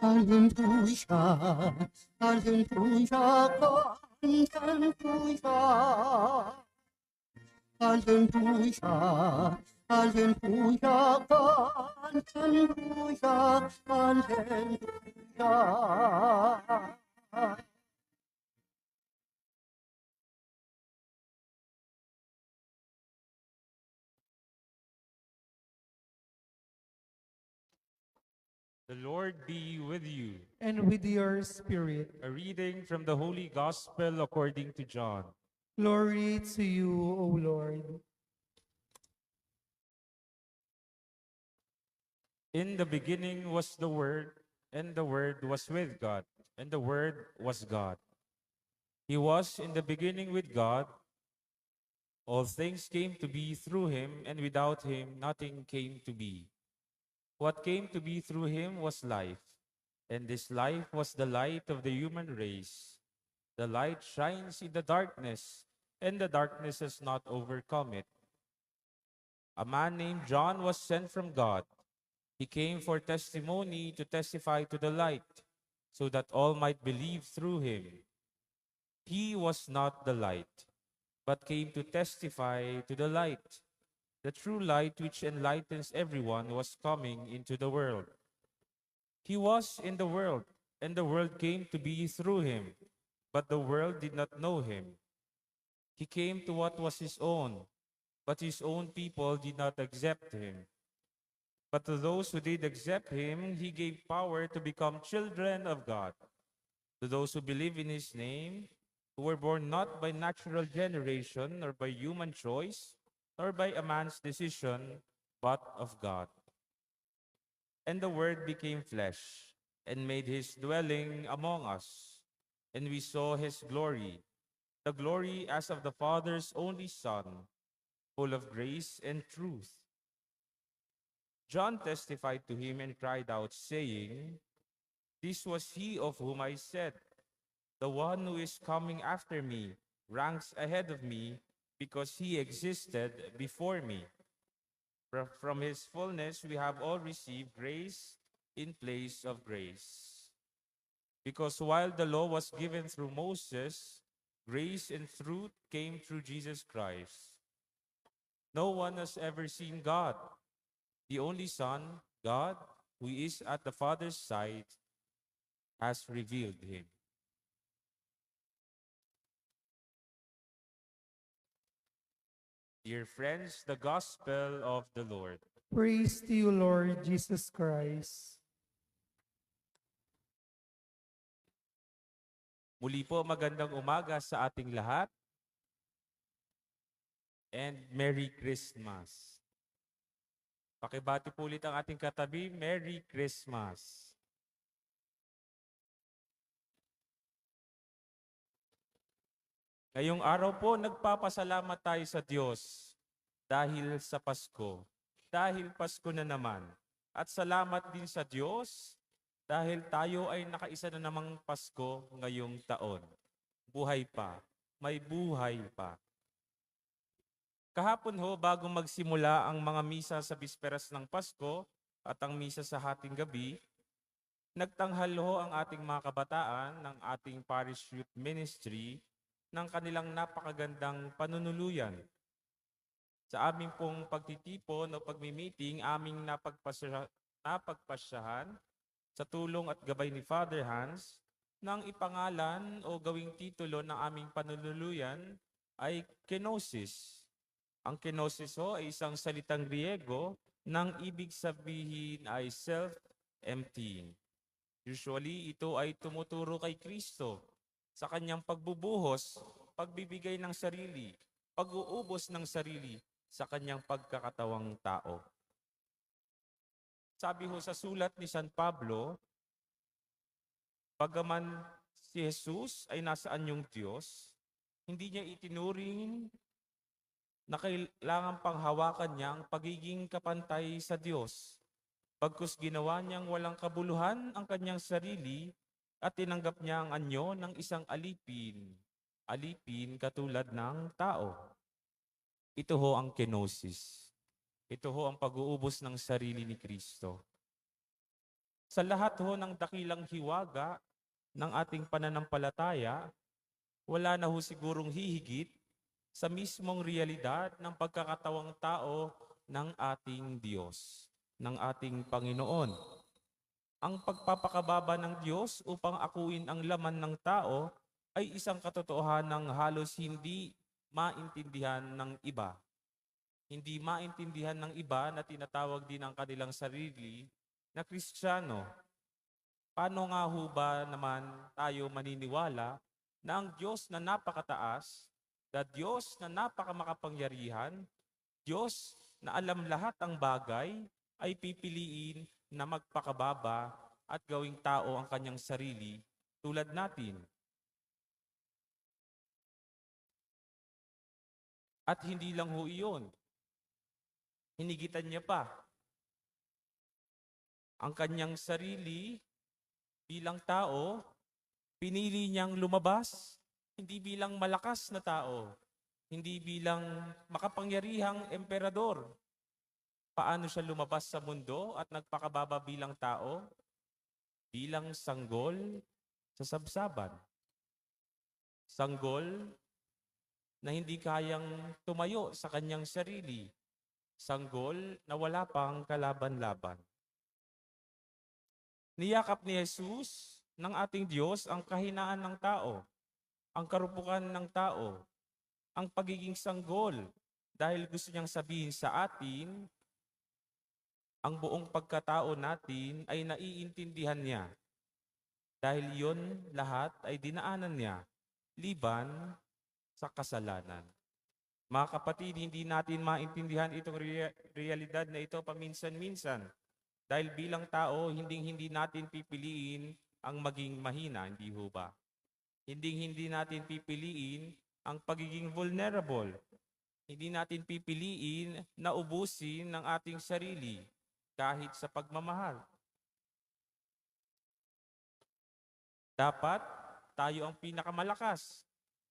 Hallelujah, hallelujah, hallelujah, hallelujah, hallelujah, hallelujah, hallelujah. The Lord be with you. and with your spirit. A reading from the Holy Gospel according to John. Glory to you, O Lord. In the beginning was the Word, and the Word was with God, and the Word was God. He was in the beginning with God. All things came to be through him, and without him nothing came to be. What came to be through him was life, and this life was the light of the human race. The light shines in the darkness, and the darkness has not overcome it. A man named John was sent from God. He came for testimony to testify to the light, so that all might believe through him. He was not the light, but came to testify to the light. The true light which enlightens everyone was coming into the world. He was in the world, and the world came to be through him, but the world did not know him. He came to what was his own, but his own people did not accept him. But to those who did accept him, he gave power to become children of God. To those who believe in his name, who were born not by natural generation, nor by human choice, nor by a man's decision, but of God. And the Word became flesh, and made his dwelling among us. And we saw his glory, the glory as of the Father's only Son, full of grace and truth. John testified to him and cried out, saying, "This was he of whom I said, 'The one who is coming after me ranks ahead of me, because he existed before me.'" From his fullness we have all received grace in place of grace. Because while the law was given through Moses, grace and truth came through Jesus Christ. No one has ever seen God. The only Son, God, who is at the Father's side, has revealed him. Dear friends, the Gospel of the Lord. Praise to you, Lord Jesus Christ. Muli po magandang umaga sa ating lahat and Merry Christmas. Pakibati po ulit ang ating katabi, Merry Christmas. Ngayong araw po, nagpapasalamat tayo sa Diyos dahil sa Pasko. Dahil Pasko na naman. At salamat din sa Diyos dahil tayo ay nakaisa na namang Pasko ngayong taon. Buhay pa. May buhay pa. Kahapon ho, bago magsimula ang mga misa sa bisperas ng Pasko at ang misa sa hating gabi, nagtanghal ho ang ating mga kabataan ng ating Parish Youth Ministry ng kanilang napakagandang panunuluyan. Sa aming pong pagtitipon o pagmi-meeting, aming napagpasyahan sa tulong at gabay ni Father Hans ng ipangalan o gawing titulo ng aming panunuluyan ay kenosis. Ang kenosis ho ay isang salitang Griego nang ibig sabihin ay self-emptying. Usually, ito ay tumuturo kay Kristo sa kanyang pagbubuhos, pagbibigay ng sarili, pag-uubos ng sarili sa kanyang pagkakatawang tao. Sabi ho sa sulat ni San Pablo, bagaman si Jesus ay nasaan yung Diyos, hindi niya itinuring na kailangan panghawakan niya ang pagiging kapantay sa Diyos. Pagkus ginawa niyang walang kabuluhan ang kanyang sarili at tinanggap niya ang anyo ng isang alipin. Alipin katulad ng tao. Ito ho ang kenosis. Ito ho ang pag-uubos ng sarili ni Kristo. Sa lahat ho ng dakilang hiwaga ng ating pananampalataya, wala na ho sigurong hihigit sa mismong realidad ng pagkakatawang tao ng ating Diyos, ng ating Panginoon. Ang pagpapakababa ng Diyos upang akuin ang laman ng tao ay isang katotohanan ng halos hindi maintindihan ng iba. Hindi maintindihan ng iba na tinatawag din ang kanilang sarili na Kristiyano. Paano nga ho ba naman tayo maniniwala na ang Diyos na napakataas, na Diyos na napakamakapangyarihan, Diyos na alam lahat ang bagay, ay pipiliin na magpakababa at gawing tao ang kanyang sarili tulad natin? At hindi lang ho iyon, hinigitan niya pa ang kanyang sarili bilang tao, pinili niyang lumabas, hindi bilang malakas na tao, hindi bilang makapangyarihang emperador. Paano siya lumabas sa mundo at nagpakababa bilang tao? Bilang sanggol sa sabsaban. Sanggol na hindi kayang tumayo sa kanyang sarili. Sanggol na wala pang kalaban-laban. Niyakap ni Jesus ng ating Diyos ang kahinaan ng tao, ang karupukan ng tao, ang pagiging sanggol, dahil gusto niyang sabihin sa atin, ang buong pagkatao natin ay naiintindihan niya. Dahil yon lahat ay dinaanan niya, liban sa kasalanan. Mga kapatid, hindi natin maintindihan itong realidad na ito paminsan-minsan. Dahil bilang tao, hindi natin pipiliin ang maging mahina, hindi ho ba? Hindi natin pipiliin ang pagiging vulnerable. Hindi natin pipiliin na ubusin ng ating sarili kahit sa pagmamahal. Dapat tayo ang pinakamalakas.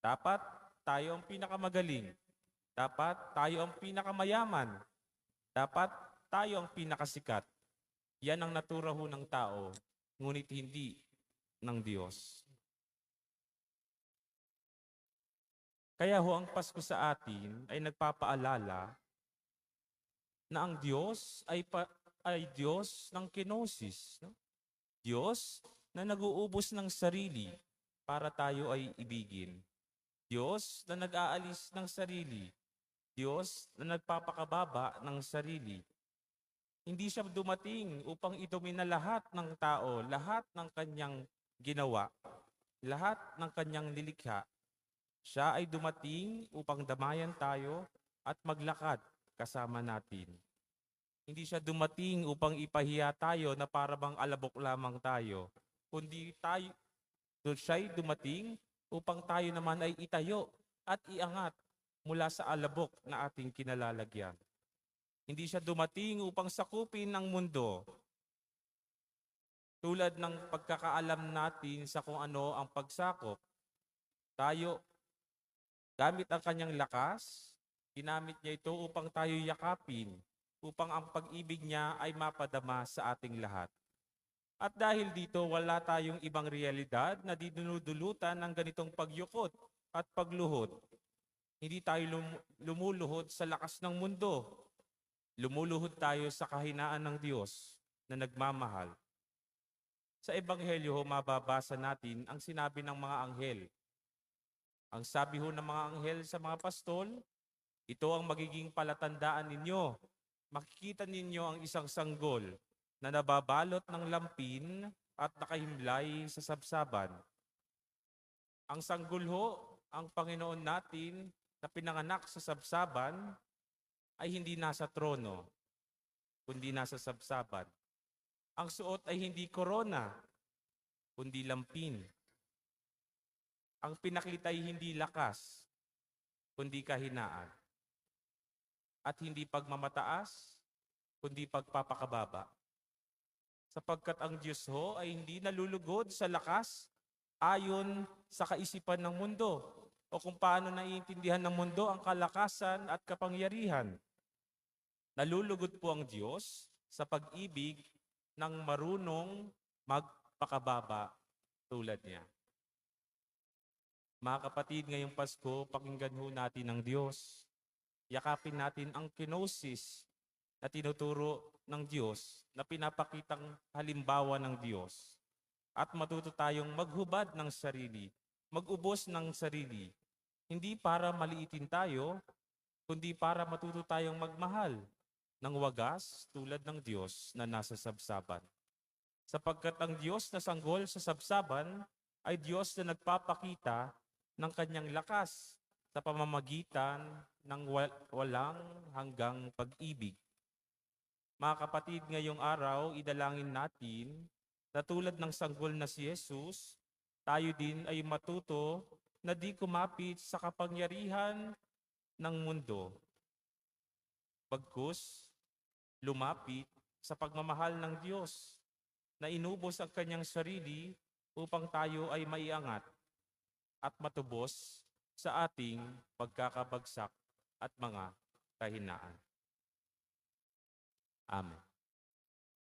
Dapat tayo ang pinakamagaling. Dapat tayo ang pinakamayaman. Dapat tayo ang pinakasikat. Yan ang natura ho ng tao, ngunit hindi ng Diyos. Kaya ho ang Pasko sa atin ay nagpapaalala na ang Diyos ay Diyos ng kenosis. No? Diyos na nag-uubos ng sarili para tayo ay ibigin. Diyos na nag-aalis ng sarili. Diyos na nagpapakababa ng sarili. Hindi siya dumating upang idomina lahat ng tao, lahat ng kanyang ginawa, lahat ng kanyang nilikha. Siya ay dumating upang damayan tayo at maglakad kasama natin. Hindi siya dumating upang ipahiya tayo na para bang alabok lamang tayo, kundi siya'y dumating upang tayo naman ay itayo at iangat mula sa alabok na ating kinalalagyan. Hindi siya dumating upang sakupin ang mundo. Tulad ng pagkakaalam natin sa kung ano ang pagsakop, tayo, gamit ang kanyang lakas, ginamit niya ito upang tayo yakapin, upang ang pag-ibig niya ay mapadama sa ating lahat. At dahil dito, wala tayong ibang realidad na dinudulutan ng ganitong pagyukot at pagluhod. Hindi tayo lumuluhod sa lakas ng mundo. Lumuluhod tayo sa kahinaan ng Diyos na nagmamahal. Sa Ebanghelyo, mababasa natin ang sinabi ng mga anghel. Ang sabi ho ng mga anghel sa mga pastol, ito ang magiging palatandaan ninyo. Makikita ninyo ang isang sanggol na nababalot ng lampin at nakahimlay sa sabsaban. Ang sanggol ho, ang Panginoon natin na pinanganak sa sabsaban, ay hindi nasa trono, kundi nasa sabsaban. Ang suot ay hindi korona, kundi lampin. Ang pinakita ay hindi lakas, kundi kahinaan. At hindi pagmamataas, kundi pagpapakababa. Sapagkat ang Diyos ho ay hindi nalulugod sa lakas ayon sa kaisipan ng mundo o kung paano naiintindihan ng mundo ang kalakasan at kapangyarihan. Nalulugod po ang Diyos sa pag-ibig ng marunong magpakababa tulad niya. Mga kapatid, ngayong Pasko, pakinggan ho natin ang Diyos. Yakapin natin ang kenosis na tinuturo ng Diyos, na pinapakitang halimbawa ng Diyos. At matuto tayong maghubad ng sarili, mag-ubos ng sarili. Hindi para maliitin tayo, kundi para matuto tayong magmahal ng wagas tulad ng Diyos na nasa sabsaban. Sapagkat ang Diyos na sanggol sa sabsaban ay Diyos na nagpapakita ng kanyang lakas sa pamamagitan ng walang hanggang pag-ibig. Mga kapatid, ngayong araw, idalangin natin na tulad ng sanggol na si Jesus, tayo din ay matuto na di kumapit sa kapangyarihan ng mundo. Bagkus, lumapit sa pagmamahal ng Diyos na inubos ang kanyang sarili upang tayo ay maiangat at matubos sa ating pagkakabagsak at mga kahinaan. Amen.